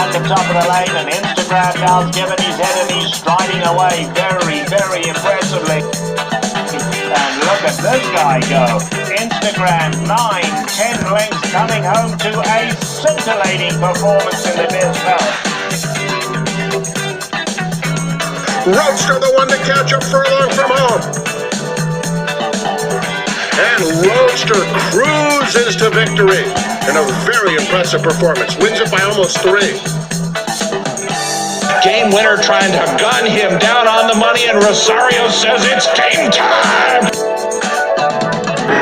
at the top of the lane, and Instagram now's given his head and he's striding away very, very impressively. And look at this guy go. Instagram 9-10 lengths coming home to a scintillating performance in the Biz Belt. Roadster the one to catch a furlong from home. And Roadster cruises to victory in a very impressive performance. Wins it by almost 3. Game Winner trying to gun him down on the money, and Rosario says it's game time.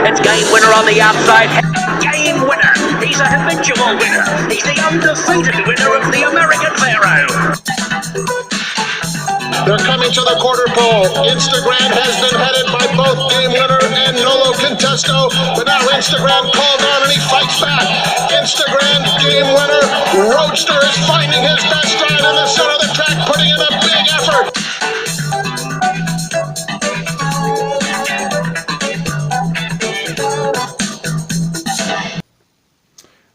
It's Game Winner on the outside. Game Winner. He's a habitual winner. He's the undefeated winner of the American Pharaoh. They're coming to the quarter pole. Instagram has been headed by both Game Winner and Nolo Contesto, but now Instagram called on and he fights back. Instagram, Game Winner, Roadster is finding his best stride in the center of the track, putting in a big effort.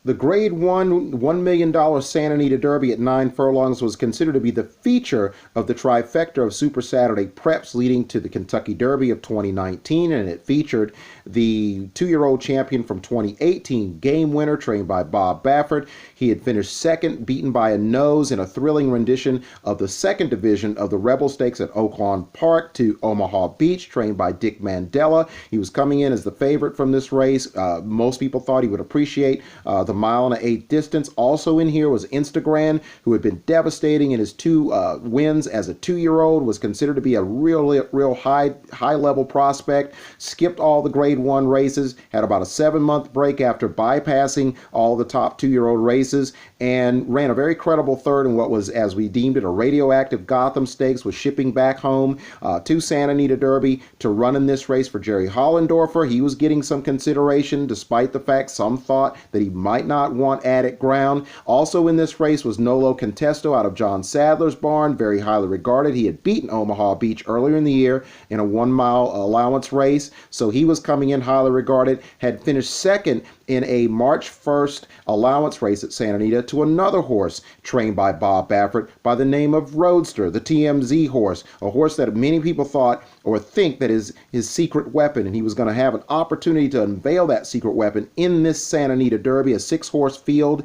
The Grade 1 $1 million Santa Anita Derby at 9 furlongs was considered to be the feature of the trifecta of Super Saturday preps leading to the Kentucky Derby of 2019, and it featured the 2-year-old champion from 2018, Game Winner, trained by Bob Baffert. He had finished second, beaten by a nose in a thrilling rendition of the second division of the Rebel Stakes at Oaklawn Park to Omaha Beach, trained by Dick Mandela. He was coming in as the favorite from this race. Most people thought he would appreciate the 1.8 distance. Also in here was Instagram, who had been devastating in his 2 wins as a 2-year-old, was considered to be a real high level prospect. Skipped all the Grade 1 races, had about a 7-month break after bypassing all the top 2-year-old races, and ran a very credible third in what was, as we deemed it, a radioactive Gotham Stakes, was shipping back home to Santa Anita Derby to run in this race for Jerry Hollendorfer. He was getting some consideration, despite the fact some thought that he might not want added ground. Also in this race was Nolo Contesto out of John Sadler's barn, very highly regarded. He had beaten Omaha Beach earlier in the year in a 1-mile allowance race, so he was coming in highly regarded. Had finished second in a March 1st allowance race at Santa Anita to another horse trained by Bob Baffert by the name of Roadster, the TMZ horse, a horse that many people thought or think that is his secret weapon, and he was going to have an opportunity to unveil that secret weapon in this Santa Anita Derby, a 6-horse field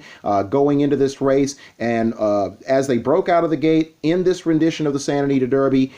going into this race. And as they broke out of the gate in this rendition of the Santa Anita Derby,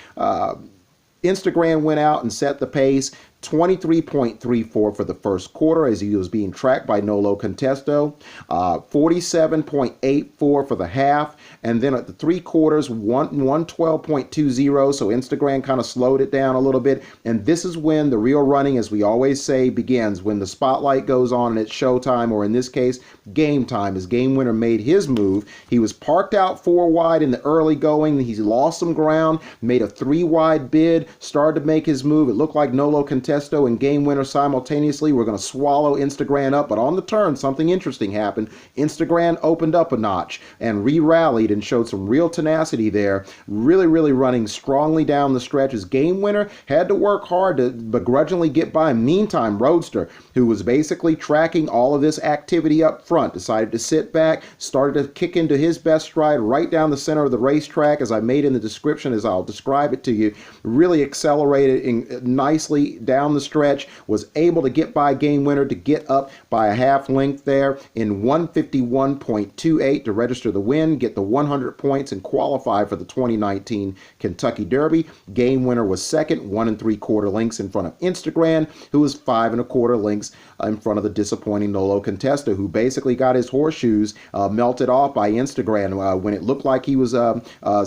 Instagram went out and set the pace. 23.34 for the first quarter as he was being tracked by Nolo Contesto, 47.84 for the half, and then at the 3 quarters, 112.20, so Instagram kind of slowed it down a little bit, and this is when the real running, as we always say, begins, when the spotlight goes on and it's showtime, or in this case, game time, as Game Winner made his move. He was parked out 4 wide in the early going, he lost some ground, made a 3-wide bid, started to make his move. It looked like Nolo Contesto and Game Winner simultaneously were going to swallow Instagram up, but on the turn, something interesting happened. Instagram opened up a notch and re-rallied and showed some real tenacity there, really running strongly down the stretch as Game Winner had to work hard to begrudgingly get by. Meantime, Roadster, who was basically tracking all of this activity up front, decided to sit back, started to kick into his best stride right down the center of the racetrack, as I made in the description, as I'll describe it to you. Really accelerated nicely down the stretch, was able to get by Game Winner to get up by a half length there in 151.28 to register the win, get the 100 points, and qualify for the 2019 Kentucky Derby. Game Winner was second, 1 3/4 lengths in front of Instagram, who was 5 1/4 lengths in front of the disappointing Nolo Contesto, who basically got his horseshoes melted off by Instagram when it looked like he was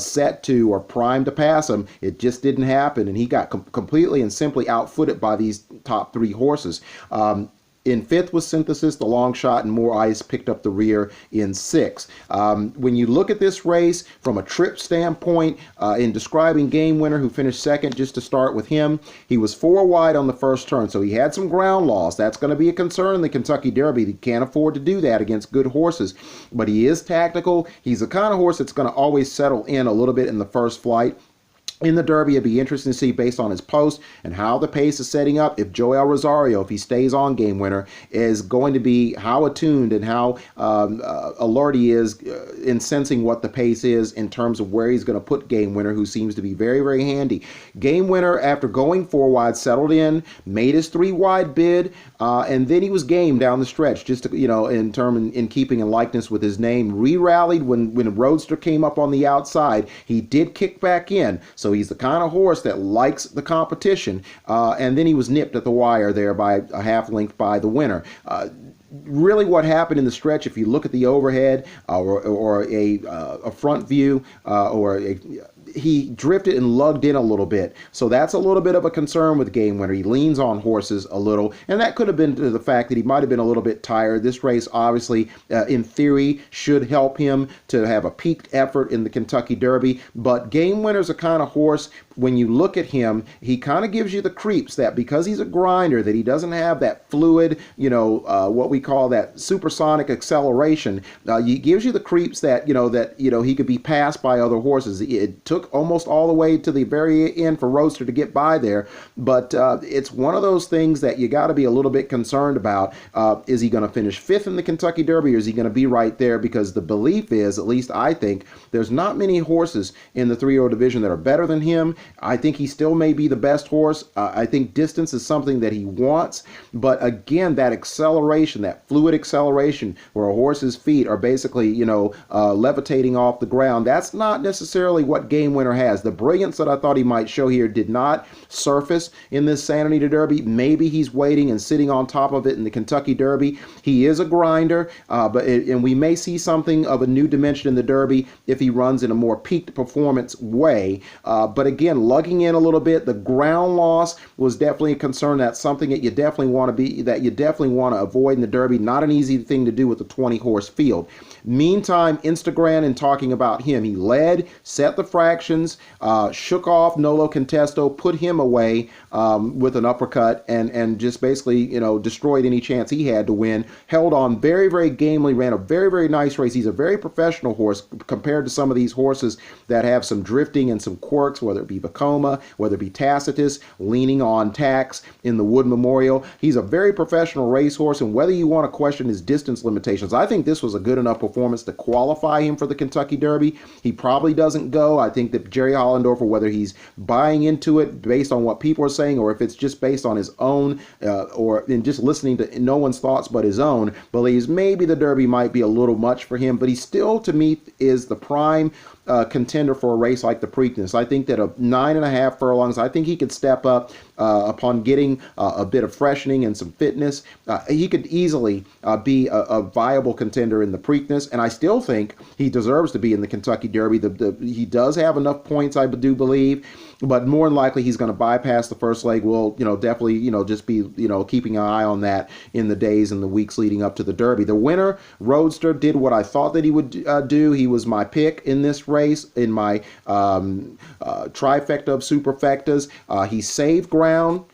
set to or primed to pass him. It just didn't happen, and he got completely and simply outfooted by these top 3 horses. In 5th was Synthesis, the long shot, and More Ice picked up the rear in 6th. When you look at this race from a trip standpoint, in describing Game Winner, who finished second, just to start with him, he was 4 wide on the first turn, so he had some ground loss. That's going to be a concern in the Kentucky Derby. He can't afford to do that against good horses, but he is tactical. He's the kind of horse that's going to always settle in a little bit in the first flight. in the Derby. It'd be interesting to see, based on his post and how the pace is setting up, if Joel Rosario, if he stays on Game Winner, is going to be how attuned and how alert he is in sensing what the pace is in terms of where he's going to put Game Winner, who seems to be very, very handy. Game Winner, after going 4 wide, settled in, made his 3 wide bid, and then he was game down the stretch, just to, in keeping in likeness with his name. Re-rallied when Roadster came up on the outside. He did kick back in, so he's the kind of horse that likes the competition, and then he was nipped at the wire there by a half length by the winner. Really what happened in the stretch, if you look at the overhead or a front view he drifted and lugged in a little bit. So that's a little bit of a concern with Game Winner. He leans on horses a little, and that could have been to the fact that he might have been a little bit tired. This race, obviously, in theory, should help him to have a peaked effort in the Kentucky Derby. But Game Winner's a kind of horse, when you look at him, he kind of gives you the creeps that because he's a grinder, that he doesn't have that fluid, what we call that supersonic acceleration. He gives you the creeps that, he could be passed by other horses. It took almost all the way to the very end for Roadster to get by there, but it's one of those things that you got to be a little bit concerned about. Is he going to finish 5th in the Kentucky Derby, or is he going to be right there? Because the belief is, at least I think, there's not many horses in the 3-year-old division that are better than him. I think he still may be the best horse. I think distance is something that he wants, but again, that acceleration, that fluid acceleration, where a horse's feet are basically, levitating off the ground, that's not necessarily what Game Winner has. The brilliance that I thought he might show here did not surface in this Santa Anita Derby. Maybe he's waiting and sitting on top of it in the Kentucky Derby. He is a grinder, and we may see something of a new dimension in the Derby if he runs in a more peaked performance way. But again, lugging in a little bit, the ground loss was definitely a concern. That's something that you definitely want to avoid in the Derby. Not an easy thing to do with a 20-horse field. Meantime, Instagram, and talking about him, he led, set the fractions, shook off Nolo Contesto, put him away with an uppercut, and just basically, destroyed any chance he had to win. Held on very, very gamely, ran a very, very nice race. He's a very professional horse compared to some of these horses that have some drifting and some quirks, whether it be Vekoma, whether it be Tacitus, leaning on tacks in the Wood Memorial. He's a very professional racehorse, and whether you want to question his distance limitations, I think this was a good enough performance to qualify him for the Kentucky Derby. He probably doesn't go. I think that Jerry Hollendorfer, whether he's buying into it based on what people are saying, or if it's just based on his own, or in just listening to no one's thoughts but his own, believes maybe the Derby might be a little much for him, but he still, to me, is the prime contender for a race like the Preakness. I think that a 9.5 furlongs, I think he could step up upon getting a bit of freshening and some fitness. He could easily be a viable contender in the Preakness, and I still think he deserves to be in the Kentucky Derby. He does have enough points, I do believe, but more than likely he's going to bypass the first leg. We'll, definitely, just be, keeping an eye on that in the days and the weeks leading up to the Derby. The winner, Roadster, did what I thought that he would do. He was my pick in this race, in my trifecta of superfectas. He saved ground.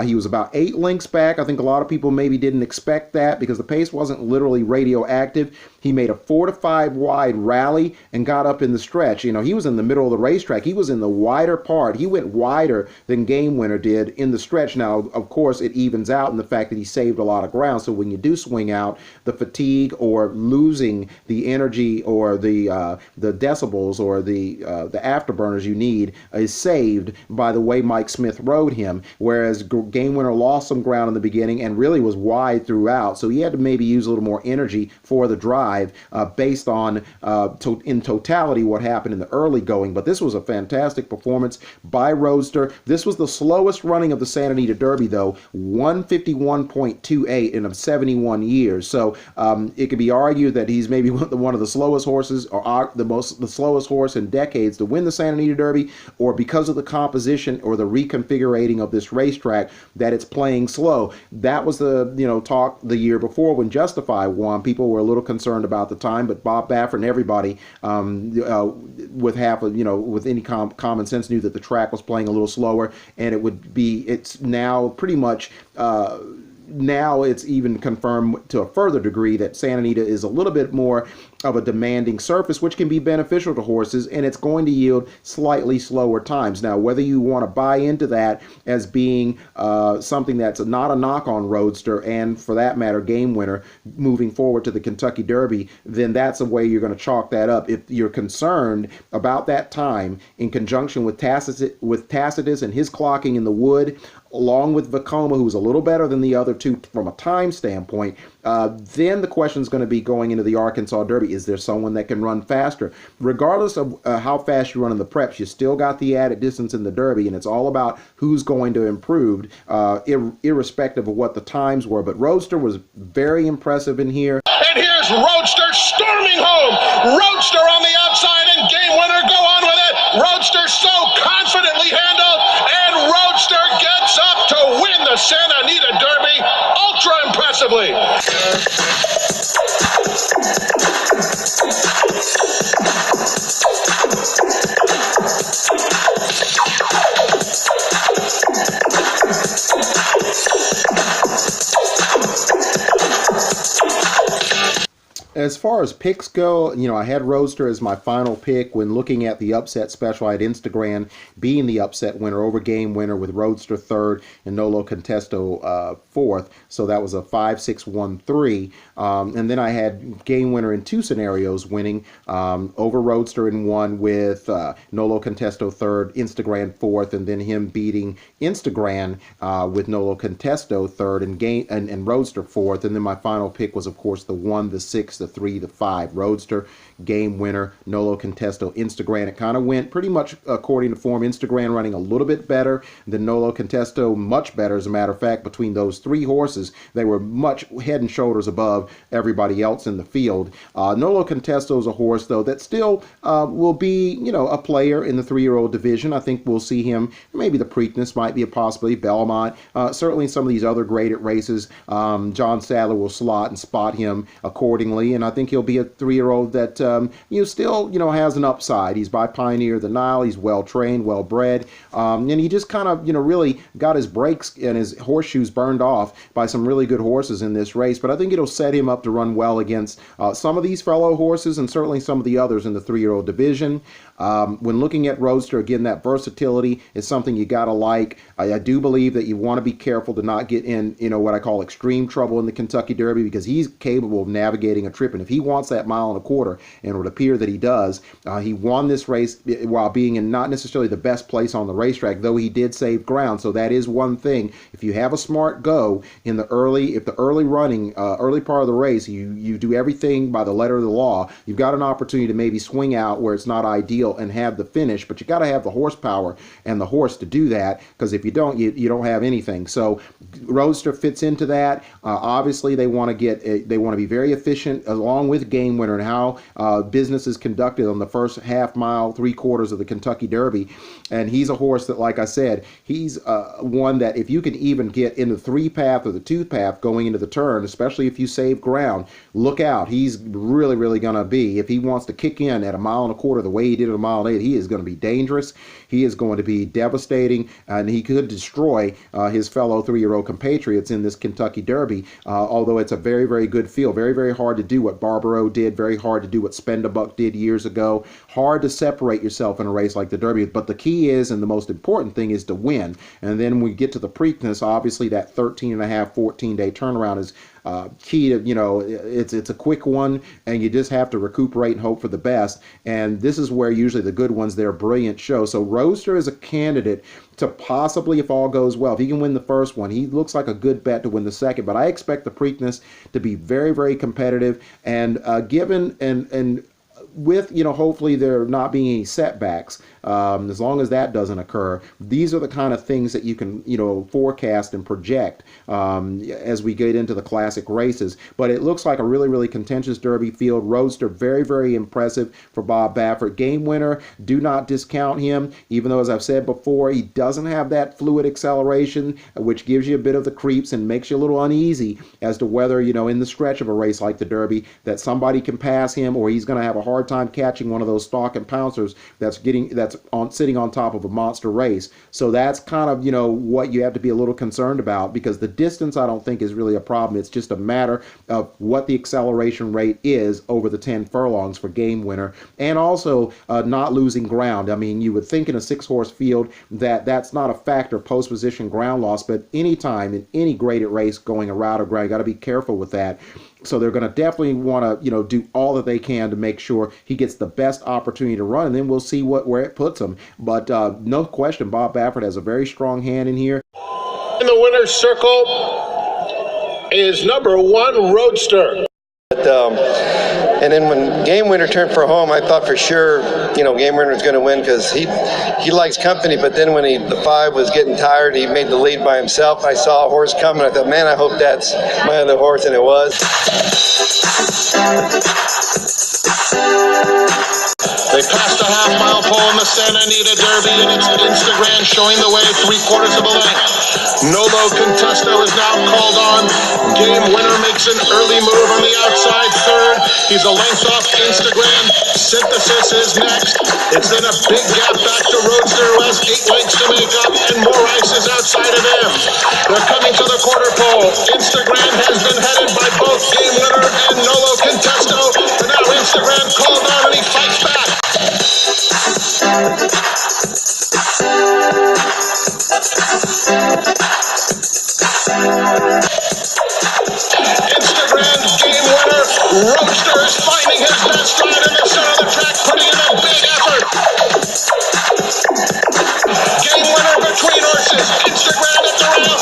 He was about 8 lengths back. I think a lot of people maybe didn't expect that because the pace wasn't literally radioactive. He made a 4 to 5 wide rally and got up in the stretch. He was in the middle of the racetrack. He was in the wider part. He went wider than Game Winner did in the stretch. Now, of course, it evens out in the fact that he saved a lot of ground. So when you do swing out, the fatigue or losing the energy or the decibels or the afterburners you need is saved by the way Mike Smith rode him. Whereas Game Winner lost some ground in the beginning and really was wide throughout. So he had to maybe use a little more energy for the drive based on in totality what happened in the early going. But this was a fantastic performance by Roadster. This was the slowest running of the Santa Anita Derby, though, 151.28 in 71 years. So it could be argued that he's maybe one of the slowest horses, or the slowest horse in decades to win the Santa Anita Derby, or because of the composition or the reconfiguring of this racetrack that it's playing slow. That was the talk the year before when Justify won. People were a little concerned about the time, but Bob Baffert and everybody with any common sense knew that the track was playing a little slower, and it's now pretty much now it's even confirmed to a further degree that Santa Anita is a little bit more of a demanding surface, which can be beneficial to horses, and it's going to yield slightly slower times. Now, whether you want to buy into that as being something that's not a knock on Roadster, and for that matter, Game Winner, moving forward to the Kentucky Derby, then that's a way you're going to chalk that up. If you're concerned about that time in conjunction with Tacitus and his clocking in the wood, along with Vekoma, who's a little better than the other two from a time standpoint, then the question is going to be going into the Arkansas Derby, is there someone that can run faster? Regardless of how fast you run in the preps, you still got the added distance in the Derby, and it's all about who's going to improve, irrespective of what the times were. But Roadster was very impressive in here. And here's Roadster storming home. Roadster on the outside, and Game Winner go on with it. Roadster so confidently handled, and Roadster gets up to win the Santa Anita Derby ultra impressively. As far as picks go, I had Roadster as my final pick when looking at the upset special. I had Instagram being the upset winner over Game Winner, with Roadster third and Nolo Contesto fourth. So that was a 5-6-1-3. And then I had Game Winner in two scenarios winning over Roadster in one, with Nolo Contesto third, Instagram fourth, and then him beating Instagram with Nolo Contesto third and Roadster fourth. And then my final pick was, of course, the 1, the 6, the 3, the 5. Roadster, Game Winner, Nolo Contesto, Instagram. It kind of went pretty much according to form. Instagram running a little bit better than Nolo Contesto, much better. As a matter of fact, between those three horses, they were much head and shoulders above everybody else in the field. Nolo Contesto is a horse, though, that still will be, a player in the 3-year-old division. I think we'll see him. Maybe the Preakness might be a possibility. Belmont, certainly some of these other graded races. John Sadler will slot and spot him accordingly, and I think he'll be a 3-year-old that still has an upside. He's by Pioneer of the Nile. He's well trained, well bred, and he just kind of really got his brakes and his horseshoes burned off by some really good horses in this race. But I think it'll set him up to run well against some of these fellow horses and certainly some of the others in the 3-year-old division. When looking at Roadster, again, that versatility is something you got to like. I do believe that you want to be careful to not get in, what I call extreme trouble in the Kentucky Derby, because he's capable of navigating a trip. And if he wants that 1.25 miles, and it would appear that he does, he won this race while being in not necessarily the best place on the racetrack, though he did save ground. So that is one thing. If you have a smart go in the early part of the race, you do everything by the letter of the law, you've got an opportunity to maybe swing out where it's not ideal and have the finish, but you got to have the horsepower and the horse to do that, because if you don't, you don't have anything. So Roadster fits into that. Obviously, they want to be very efficient, along with Game Winner, and how business is conducted on the first half mile, 3/4 of the Kentucky Derby. And he's a horse that, like I said, he's one that if you can even get in the 3-path or the 2-path going into the turn, especially if you save ground, look out. He's really, really going to be, if he wants to kick in at 1.25 miles the way he did at 1.8 miles, he is going to be dangerous. He is going to be devastating, and he could destroy his fellow 3-year-old compatriots in this Kentucky Derby, although it's a very, very good field. Very, very hard to do what Barbaro did, very hard to do what Spendabuck did years ago. Hard to separate yourself in a race like the Derby, but the key is, and the most important thing, is to win. And then when we get to the Preakness, obviously that 13.5, 14-day turnaround is key to, it's a quick one, and you just have to recuperate and hope for the best. And this is where usually the good ones, they're brilliant show. So Roadster is a candidate to possibly, if all goes well, if he can win the first one, he looks like a good bet to win the second. But I expect the Preakness to be very, very competitive, and given and with, hopefully there not being any setbacks, as long as that doesn't occur, these are the kind of things that you can, forecast and project as we get into the classic races. But it looks like a really, really contentious Derby field. Roadster, very, very impressive for Bob Baffert. Game Winner, do not discount him, even though, as I've said before, he doesn't have that fluid acceleration, which gives you a bit of the creeps and makes you a little uneasy as to whether, in the stretch of a race like the Derby, that somebody can pass him or he's going to have a hard time catching one of those stalk and pouncers sitting on top of a monster race. So that's kind of, what you have to be a little concerned about, because the distance I don't think is really a problem. It's just a matter of what the acceleration rate is over the 10 furlongs for Game Winner, and also not losing ground. I mean, you would think in a 6-horse field that that's not a factor, post position ground loss, but anytime in any graded race going a route of ground, you got to be careful with that. So they're going to definitely want to, do all that they can to make sure he gets the best opportunity to run, and then we'll see where it puts him. But no question, Bob Baffert has a very strong hand in here. In the winner's circle is number 1, Roadster. And then when Game Winner turned for home, I thought for sure, Game Winner was going to win, because he likes company. But then when the 5 was getting tired, he made the lead by himself. I saw a horse coming. I thought, man, I hope that's my other horse, and it was. They passed a half-mile pole in the Santa Anita Derby, and it's Instagram showing the way 3/4 of a length. Nolo Contesto is now called on. Game Winner makes an early move on the outside third. He's a length off Instagram. Synthesis is next. It's then a big gap back to Roadster, who has 8 lengths to make up, and more ice is outside of him. They're coming to the quarter pole. Instagram has been headed by both Game Winner and Nolo Contesto, but now Instagram called on, and he fights back. Instagram Game Winner, Roadster is finding his best ride in the center of the track, putting in a big effort. Game Winner between horses, Instagram at the rail.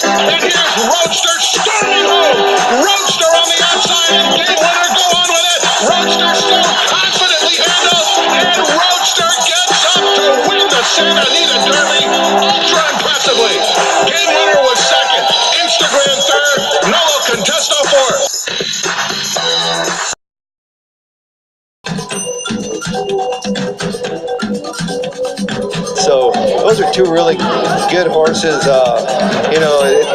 And here's Roadster storming home. Roadster on the outside, and Game Winner go on with it. Roadster still confidently handled, and Roadster gets up to win the Santa Anita Derby ultra impressively. Game Winner was second, Instagram third, Nolo Contesto fourth. So those are 2 really good horses.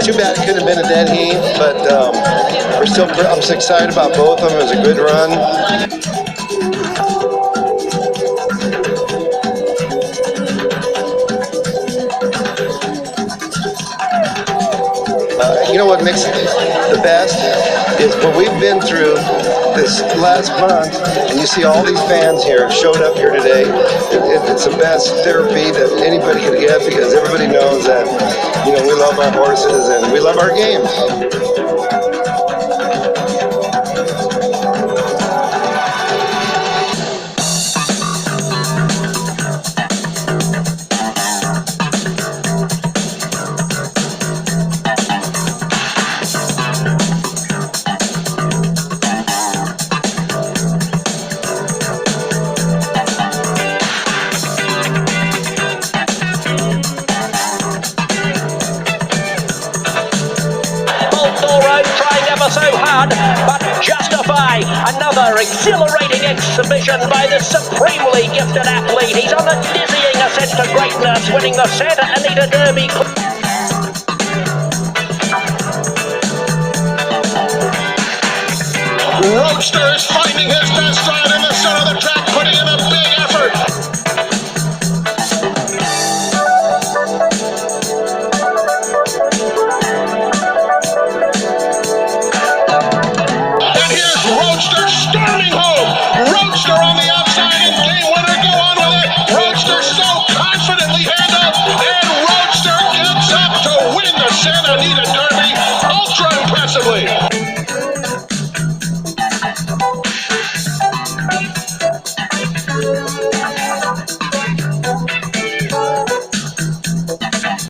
Too bad it couldn't have been a dead heat, but I'm so excited about both of them. It was a good run. What makes it the best is what we've been through this last month, and you see all these fans here showed up here today. It's the best therapy that anybody could get, because everybody knows that, we love our horses and we love our games. So hard, but justify another exhilarating exhibition by this supremely gifted athlete. He's on a dizzying ascent to greatness, winning the Santa Anita Derby. Roadster is finding his best ride in the center of the track, putting in a big effort. Roadster storming home. Roadster on the outside, and Game Winner go on with it. Roadster so confidently handled, and Roadster gets up to win the Santa Anita Derby.